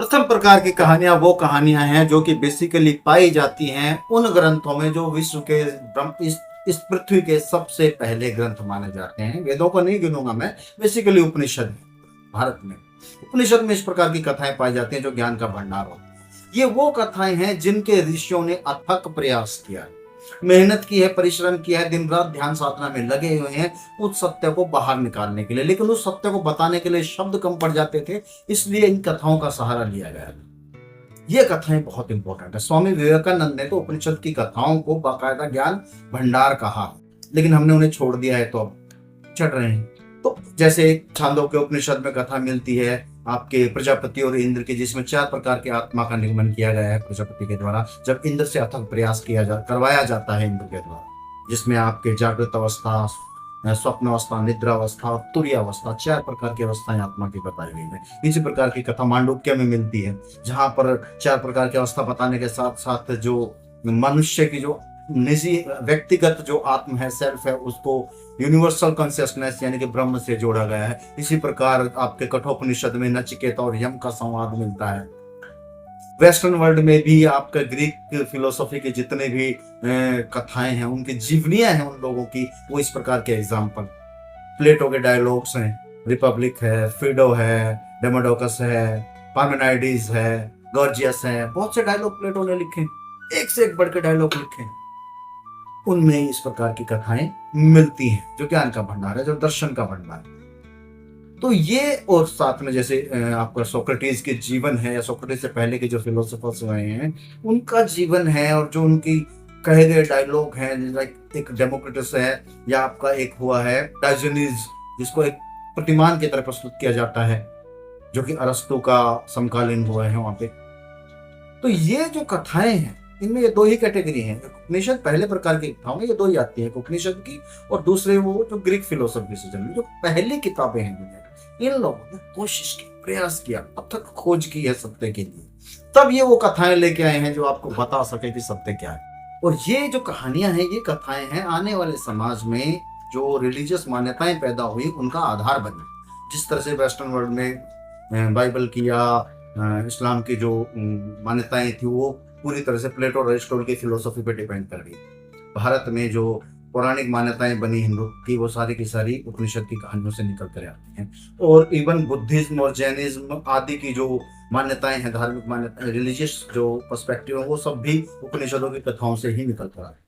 प्रथम प्रकार की कहानियां वो कहानियां हैं जो कि बेसिकली पाई जाती हैं उन ग्रंथों में जो विश्व के इस पृथ्वी के सबसे पहले ग्रंथ माने जाते हैं। वेदों को नहीं गिनूंगा मैं, बेसिकली उपनिषद में। भारत में उपनिषद में इस प्रकार की कथाएं पाई जाती हैं जो ज्ञान का भंडार हो। ये वो कथाएं हैं जिनके ऋषियों ने अथक प्रयास किया, मेहनत की है, परिश्रम किया है, दिन रात ध्यान साधना में लगे हुए हैं उस सत्य को बाहर निकालने के लिए। लेकिन उस सत्य को बताने के लिए शब्द कम पड़ जाते थे, इसलिए इन कथाओं का सहारा लिया गया। ये कथाएं बहुत इंपॉर्टेंट है। स्वामी विवेकानंद ने तो उपनिषद की कथाओं को बाकायदा ज्ञान भंडार कहा, लेकिन हमने उन्हें छोड़ दिया है तो अब चढ़ रहे हैं। तो जैसे छांदोग्य उपनिषद में कथा मिलती है आपके प्रजापति और इंद्र की, जिसमें 4 प्रकार के आत्मा का निर्माण किया गया है प्रजापति के द्वारा, जब इंद्र से अथक प्रयास करवाया जाता है इंद्र के द्वारा, जिसमें आपके जागृत अवस्था, स्वप्न अवस्था, निद्रा अवस्था और तुरीय अवस्था, 4 प्रकार की अवस्थाएं आत्मा की बताई गई है। इसी प्रकार की कथा मांडुक्य में मिलती है, जहां पर 4 प्रकार की अवस्था बताने के साथ साथ जो मनुष्य की जो निजी व्यक्तिगत जो आत्म है, सेल्फ है, उसको यूनिवर्सल कॉन्शियसनेस यानी कि ब्रह्म से जोड़ा गया है। इसी प्रकार आपके कठोपनिषद में नचिकेता और यम का संवाद मिलता है। वेस्टर्न वर्ल्ड में भी आपका ग्रीक फिलोसॉफी के जितने भी कथाएं हैं, उनकी जीवनियां हैं उन लोगों की, वो इस प्रकार के एग्जाम्पल प्लेटो के डायलॉग्स हैं, रिपब्लिक है, फिडो है, डेमोडोकस है, पार्मेनाइडिस है, गॉर्जियस है, बहुत से डायलॉग प्लेटो ने लिखे, एक से एक बढ़ के डायलॉग लिखे। उनमें इस प्रकार की कथाएं मिलती हैं जो ज्ञान का भंडार है, जो दर्शन का भंडार है। तो ये, और साथ में जैसे आपका सोक्रेटिस के जीवन है, या सोक्रेटिस से पहले के जो फिलोसोफर्स हुए हैं उनका जीवन है, और जो उनकी कहे गए डायलॉग हैं, लाइक एक डेमोक्रिटस है, या आपका एक हुआ है डायोजेनिस, जिसको एक प्रतिमान की तरह प्रस्तुत किया जाता है, जो कि अरस्तु का समकालीन हुआ है वहां पे। तो ये जो कथाएं हैं इनमें ये 2 ही कैटेगरी हैं। उपनिषद पहले प्रकार की कथाओं में ये 2 ही आती है, उपनिषद की और दूसरे वो जो ग्रीक फिलोसफी से जन्मी जो पहली किताबें हैं। इन लोगों ने कोशिश की, प्रयास किया, अथक खोज की है सत्य के लिए, तब ये वो कथाएं लेके आए हैं जो आपको बता सके कि सत्य क्या है। और ये जो कहानियां हैं, ये कथाएं हैं आने वाले समाज में जो रिलीजियस मान्यताएं पैदा हुई उनका आधार बने। जिस तरह से वेस्टर्न वर्ल्ड में बाइबल की या इस्लाम की जो मान्यताएं थी वो पूरी तरह से प्लेटो और अरिस्टोटल की फिलोसफी पे डिपेंड कर रही। भारत में जो पौराणिक मान्यताएं बनी हिंदू की, वो सारी की सारी उपनिषद की कहानियों से निकल कर आती हैं। और इवन बुद्धिज्म और जैनिज्म आदि की जो मान्यताएं हैं, धार्मिक मान्यताएं, रिलीजियस जो पर्सपेक्टिव है, वो सब भी उपनिषदों की कथाओं से ही निकल कर आती हैं।